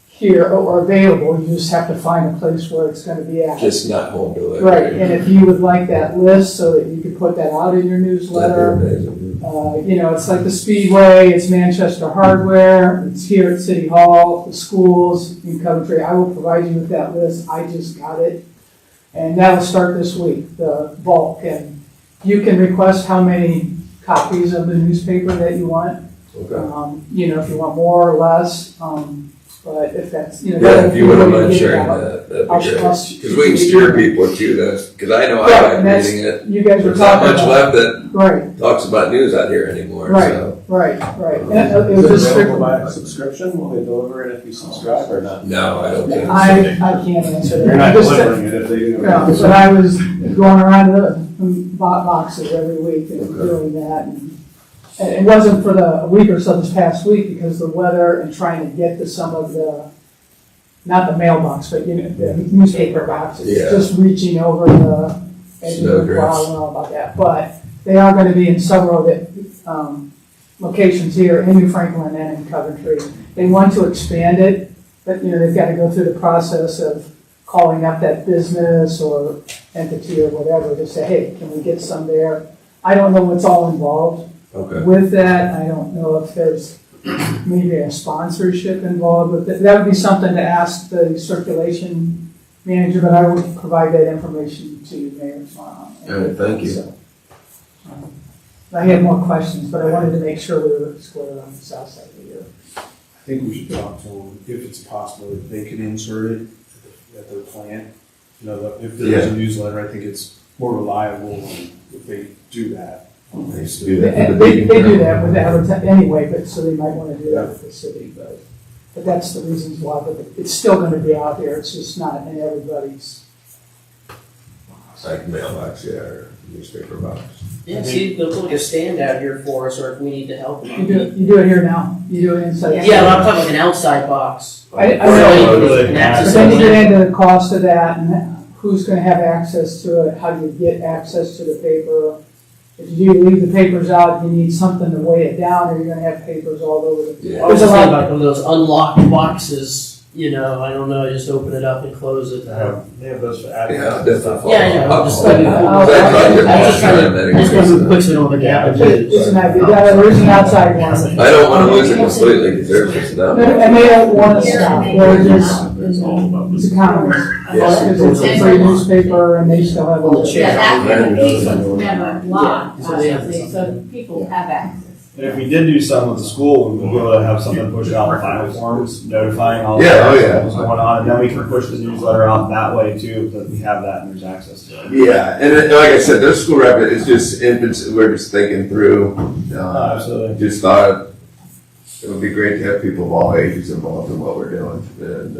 here or available. You just have to find a place where it's going to be at. Just not home delivery. Right, and if you would like that list so that you can put that out in your newsletter. That'd be amazing. It's like the Speedway, it's Manchester Hardware, it's here at City Hall, the schools in Coventry. I will provide you with that list. I just got it. And that'll start this week, the bulk. And you can request how many copies of the newspaper that you want. Okay. If you want more or less. But if that's, Yeah, that'll if be you the wouldn't way to mind get it sharing out. that, that'd I'll- be great. I'll- Because we can steer people too, because I know I Right, like and that's, reading it. you guys were There's not talking much about. left that Right, talks about news out here anymore, right, so. right. And it was just strictly. by subscription? Will they deliver it if you subscribe or not? No, I don't think so. I can't answer that. You're not I just- delivering it if they do. No, but I was going around the boxes every week and doing that. And it wasn't for a week or so this past week because of the weather and trying to get to some of not the mailbox, but the newspaper boxes. Yeah. Just reaching over the edge of the Snowdrifts. plow, I don't know about that. But they are going to be in several locations here in New Franklin and in Coventry. They want to expand it, but they've got to go through the process of calling up that business or entity or whatever to say, hey, can we get some there? I don't know what's all involved Okay. with that. I don't know if there's maybe a sponsorship involved with it. That would be something to ask the circulation manager, but I would provide that information to you, Mayor. All right, thank you. So, I had more questions, but I wanted to make sure we were square on the south side of the year. I think we should talk to them if it's possible, if they can insert it at their plant. If there's a newsletter, I think it's more reliable if they do that. They used to do that for the They Beacon do Journal. that with advertising anyway, but so they might want to do that with the city, but But that's the reasons why, but it's still gonna be out there, it's just not in everybody's. Like mailbox, yeah, or newspaper box. Yeah, see, they'll put like a stand out here for us, or if we need to help. You do it here now, you do it inside. Yeah, but I'm talking like an outside box. I Or know. like an access But then you point. get into the cost of that, and who's gonna have access to it, how do you get access to the paper? If you leave the papers out, you need something to weigh it down, or you're gonna have papers all over the. Yeah. I was There's a just thinking lot. about one of those unlocked boxes, you know, I don't know, just open it up and close it. They have those for Yeah, advertising. definitely. Yeah, I know, I'm just thinking. I'll- I'm just trying to, I just want to quick so we don't forget. It's an idea, there's an outside one. I don't want to lose it completely because there's just not. And they don't wanna stop, they're just, It's all about it's the. economists. Yes. Because it's a free newspaper and they still have all the Yeah, checks. that application's never locked, Yeah, so they have- obviously, so people have access. And if we did do something with the school, we would be able to have something pushed out in final forms, notifying all the Yeah, oh, parents yeah. what was going on, and then we can push the newsletter out that way too, that we have that and there's access to it. Yeah, and like I said, those school rep is just infants. We're just thinking through. Absolutely. Just thought it would be great to have people of all ages involved in what we're doing. And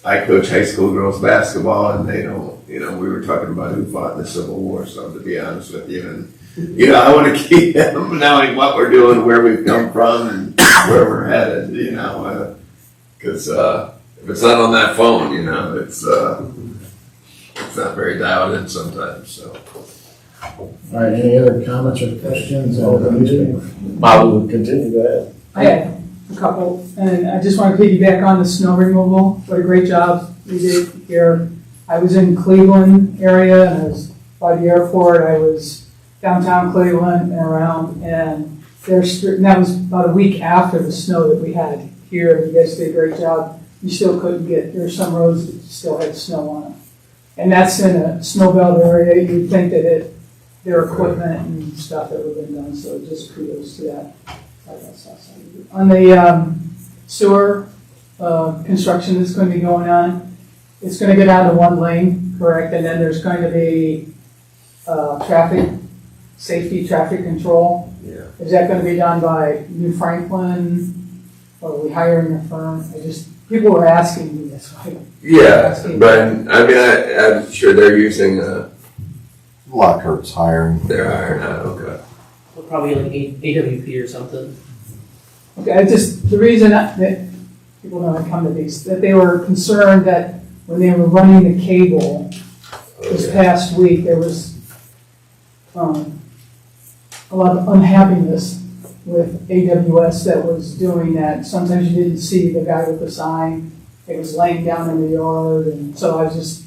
I coach high school girls basketball, and they don't. You know, we were talking about who fought in the Civil War. So to be honest with you, and you know, I want to keep them knowing what we're doing, where we've come from, and where we're headed. You know, because if it's not on that phone, you know, it's not very dialed in sometimes. So. All right, any other comments or questions on the newspaper? I will continue that. I had a couple, and I just want to piggyback on the snow removal. What a great job we did here. I was in Cleveland area, and I was by the airport. I was downtown Cleveland and around, and and that was about a week after the snow that we had here. You guys did a great job. You still couldn't there's some roads that still had snow on them. And that's in a snow belt area. You'd think that their equipment and stuff that would have been done, so just kudos to that. On the sewer construction that's going to be going on, it's going to go down to one lane, correct? And then there's going to be safety traffic control. Yeah. Is that going to be done by New Franklin, or are we hiring a firm? People were asking me this. Yeah, but I mean, I'm sure they're using Lockhart's hiring. their iron out. Okay. We'll probably like AWP or something. Okay, the reason that people know I come to these, that they were concerned that when they were running the cable this past week, there was a lot of unhappiness with AWS that was doing that. Sometimes you didn't see the guy with the sign. It was laying down in the yard, and so I was just.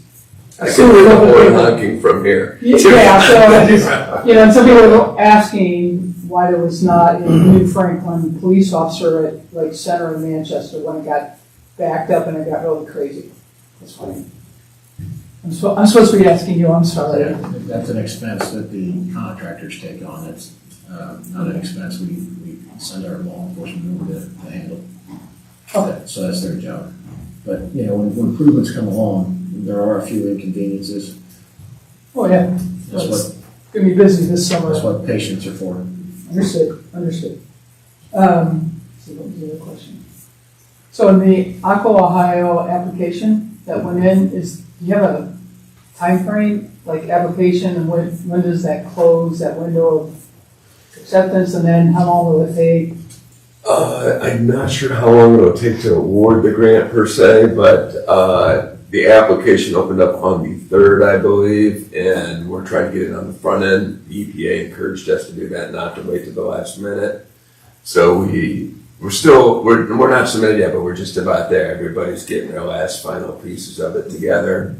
I can hear the horn honking from here. Yeah, so I just, and some people were asking why there was not a New Franklin police officer at like center in Manchester when it got backed up and it got really crazy. That's funny. I'm supposed to be asking you, I'm sorry. That's an expense that the contractors take on. It's not an expense we send our law enforcement over to handle. Okay. So that's their job. But, when improvements come along, there are a few inconveniences. Oh, yeah. That's It's gonna be busy this summer. That's what patients are for. Understood. So what was the other question? So in the Aqua Ohio application that went in, do you have a time frame, like application, and when does that close, that window of acceptance, and then how long will it take? I'm not sure how long it'll take to award the grant per se, but the application opened up on the 3rd, I believe, and we're trying to get it on the front end. The EPA encouraged us to do that, not to wait to the last minute. So we're not submitted yet, but we're just about there. Everybody's getting their last final pieces of it together.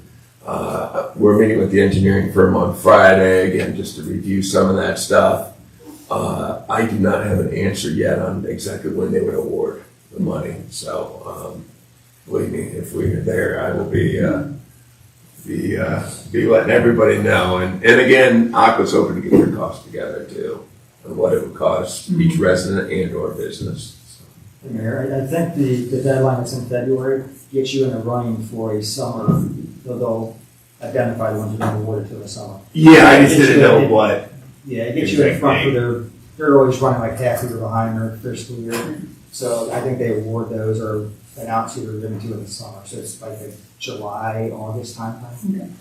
We're meeting with the engineering firm on Friday, again, just to review some of that stuff. I do not have an answer yet on exactly when they would award the money. So, believe me, if we're there, I will be letting everybody know. And again, Aqua's hoping to get their costs together too, and what it would cost each resident and or business. Hey, Mayor, I think the deadline that's in February gets you in the running for a summer, they'll identify the ones that are awarded for the summer. Yeah, I just didn't know what. Yeah, it gets you in front for they're always running like half a year behind their school year. So I think they award those or announce who they're giving to in the summer. So it's like a July, August timeframe.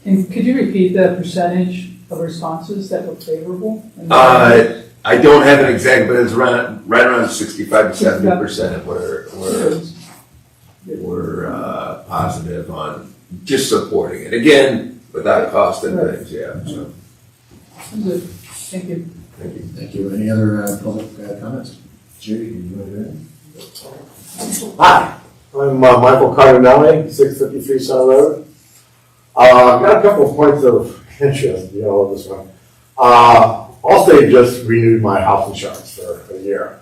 And could you repeat the percentage of responses that were favorable? I don't have an exact, but it's right around 65 to 70% were positive on just supporting it. Again, without cost and things, yeah. So. Good. Thank you. Thank you. Thank you. Any other public comments? Judy, you want to do Hi, I'm Michael Cardinelli, 653 Center Road. I've got a couple of points of interest, on this one. Allstate just renewed my house insurance for a year,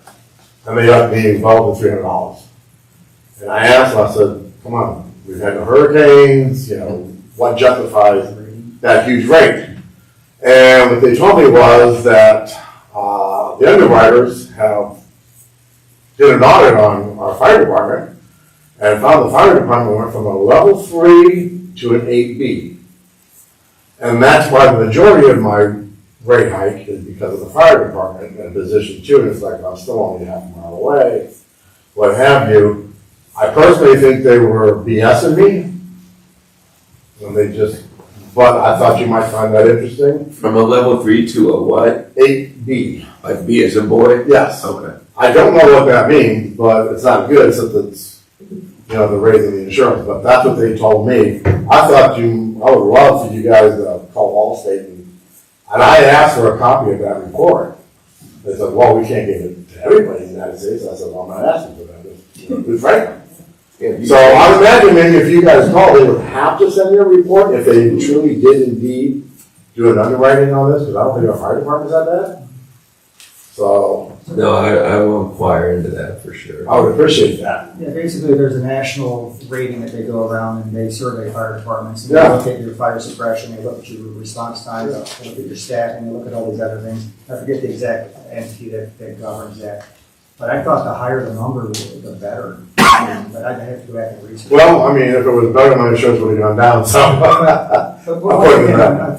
and they upped me well over $300. And I asked them, I said, come on, we've had no hurricanes, what justifies that huge rate? And what they told me was that the underwriters did an audit on our fire department and found the fire department went from a level 3 to an 8B. And that's why the majority of my rate hike is because of the fire department and position 2. And it's like, I'm still only half a mile away, what have you. I personally think they were BSing me when but I thought you might find that interesting. From a level 3 to a what? 8B. Like B as a boy? Yes. Okay. I don't know what that means, but it's not good since it's, the raising the insurance, but that's what they told me. I would love for you guys to call Allstate and I asked for a copy of that report. They said, well, we can't give it to everybody in the United States. I said, well, I'm not asking for that. It's Franklin. So I would imagine maybe if you guys call, they would have to send you a report if they truly did indeed do an underwriting on this, because I don't think our fire department's that bad. So. No, I will inquire into that for sure. I would appreciate that. Yeah, basically, there's a national rating that they go around and they survey fire departments. And Yeah. They look at your fire suppression, they look at your response times, they look at your staffing, they look at all these other things. I forget the exact entity that governs that. But I thought the higher the number, the better. But I'd have to go back and research. Well, I mean, if it was better, my insurance would have gone down, so. But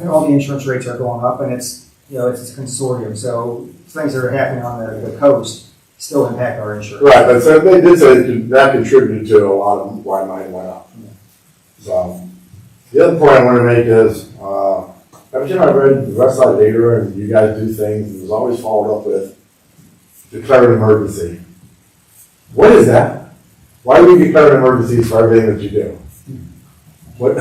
all the insurance rates are going up and it's a consortium. So things that are happening on the coast still impact our insurance. Right, but so they did say that contributed to a lot of why mine went up. So, the other point I want to make is, every time I read the West Side Leader and you guys do things, it was always followed up with declare an emergency. What is that? Why do we declare emergencies for everything that you do? What?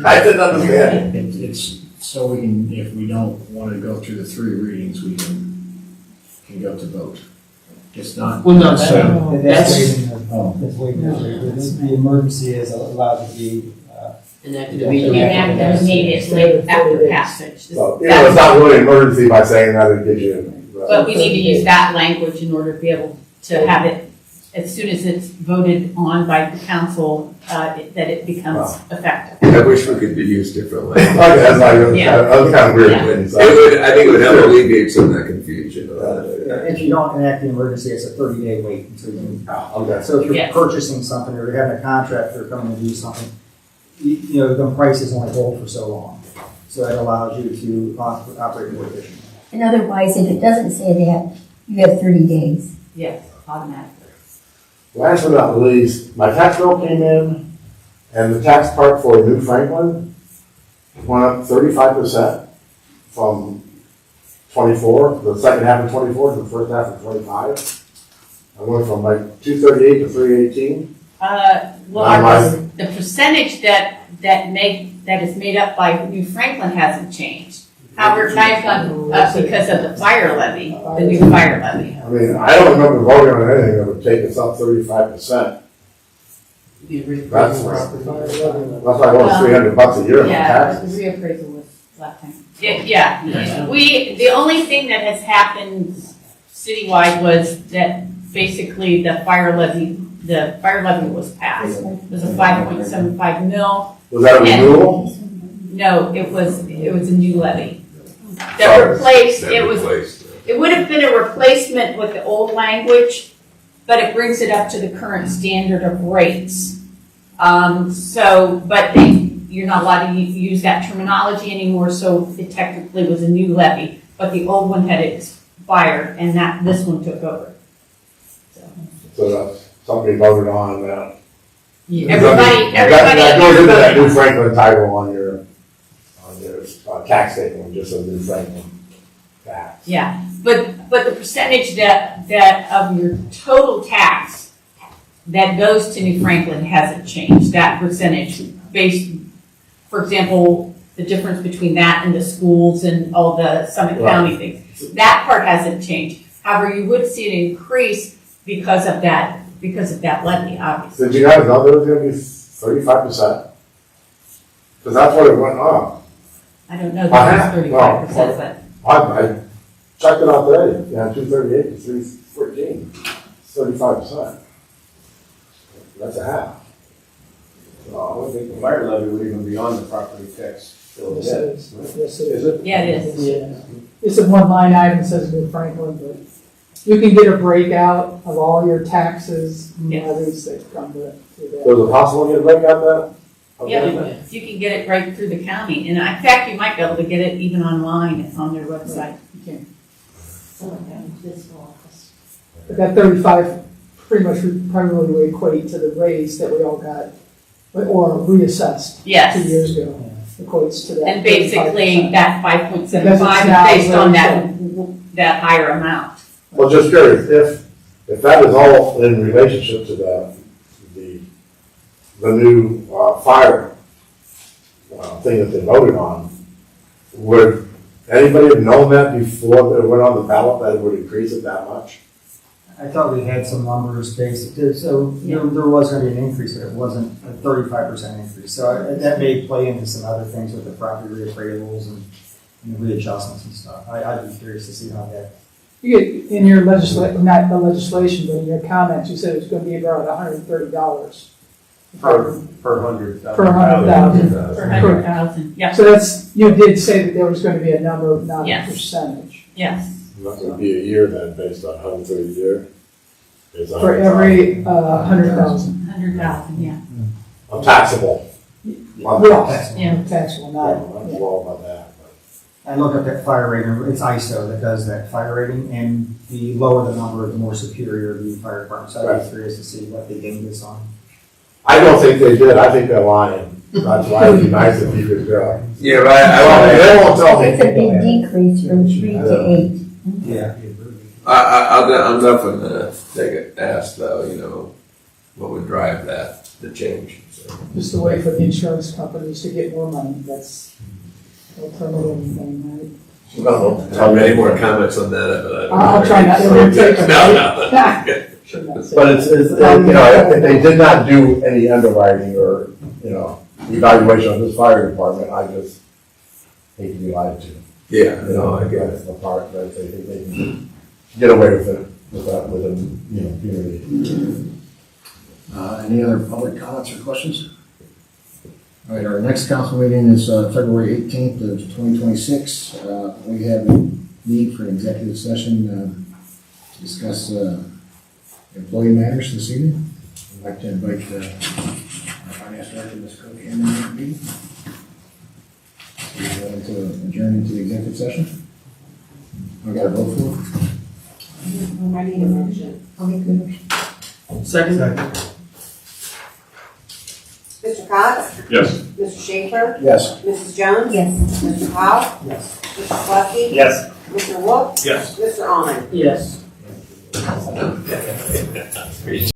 I didn't understand. It's so we can, if we don't want to go through the 3 readings, we can go to vote. It's not. Well, no, That's Oh. the emergency is allowed to be. enacted Enacted immediately after passage. So, it's not really an emergency by saying that it gives you. But we need to use that language in order to be able to have it, as soon as it's voted on by the council, that it becomes effective. I wish we could use different language. That's like, Yeah. that was kind of weird. Yeah. to me, so. I think it would help alleviate some of that confusion. If you don't enact the emergency, it's a 30-day wait until you. Okay. So if you're Yeah. purchasing something or you're having a contractor coming to do something, the prices only hold for so long. So that allows you to operate more efficiently. And otherwise, if it doesn't say that, you have 30 days. Yes, automatically. Last but not least, my tax bill came in, and the tax part for New Franklin went up 35% from 24, the second half of 24 to the first half of 25. I went from like 238 to 318. The percentage that is made up by New Franklin hasn't changed. However, I've gone up because of the fire levy, the new fire levy. I mean, I don't remember voting on anything that would take us up 35%. That's like almost $300 a year in Yeah, taxes. the reappraisal was last time. Yeah, the only thing that has happened citywide was that basically the fire levy was passed. It was a 5.75 mil. Was that a renewal? No, it was a new levy. That replaced, it would have been a replacement with the old language, but it brings it up to the current standard of rates. But you're not allowed to use that terminology anymore, so it technically was a new levy, but the old one had expired, and this one took over. So that's something voted on, Everybody that in goes here into that voted. New Franklin title on your tax statement, just a New Franklin tax. Yeah, but the percentage that of your total tax that goes to New Franklin hasn't changed, that percentage based, for example, the difference between that and the schools and all the Summit Right. County things. That part hasn't changed. However, you would see an increase because of that levy, obviously. Did you guys know there was gonna be 35%? Because that's what it went up. I don't know that it's 35%, but I checked it out today, 238 to 314, 35%. That's a half. I don't think the fire levy would even be on the property tax bill Yes, yet. it is. Yes, it Is is. it? yeah, it is. Yeah. It's a one line item, says New Franklin, but you can get a breakout of all your taxes and Yes. levies that come to that. So is it possible to get a breakout of that? Yeah, you can get it right through the county, and in fact, you might be able to get it even online on their website. You can. Someone down to this office. But that 35 pretty much would probably equate to the raise that we all got, or reassessed 2 Yes, years ago. Equates to that. and basically 35%. that 5.75 is based on that higher amount. Well, just curious, if that is all in relationship to the new fire thing that they voted on, would anybody have known that before it went on the ballot that it would increase it that much? I thought we had some numbers based, so there was gonna be an increase, but it wasn't a 35% increase. So that may play into some other things with the property reappraisals and readjustments and stuff. I'd be curious to see how that. You get, in your not the legislation, but in your comments, you said it was gonna be about $130. Per hundred. Per 100,000. Per 100,000, yeah, So that's, you did say that there was gonna be a number, not a Yes. percentage. yes. That would be a year then, based on 130 a year? Is For every 100,000. 100,000, yeah. Of taxable. Yes, Yeah. taxable, I'm not, low about that. I looked up that fire rating, it's ISO that does that fire rating, and the lower the number, the more superior the fire department. So I'd be curious to see what they gained this on. I don't think they did, I think they're lying. That's why it'd be nice if you could go. Yeah, but I They won't tell It's a me. big decrease from 3 to 8. Yeah. I'm definitely gonna take it, ask though, what would drive that, the change. So. just a way for the insurance companies to get more money, that's alternative thing, right? No, How many more comments on that? But I don't I'll know. try not to take them. No. Should not say. But it's, if they did not do any underwriting or, evaluation of this fire department, I just hate to be lied to. Yeah, no, I get it. That's the part that they think they can get away with it, within, community. Any other public comments or questions? All right, our next council meeting is February 18th of 2026. We have a need for an executive session to discuss employee matters this evening. I'd like to invite our finance director, Ms. Cook, in the meeting. We're going to adjourn into the executive session. We got a vote for it? I need a motion. I'll make the motion. Second? Mr. Cox? Yes. Mr. Schaefer? Yes. Mrs. Jones? Yes. Mr. Powell? Yes. Mr. Plessy? Yes. Mr. Wolf? Yes. Mr. Almond? Yes.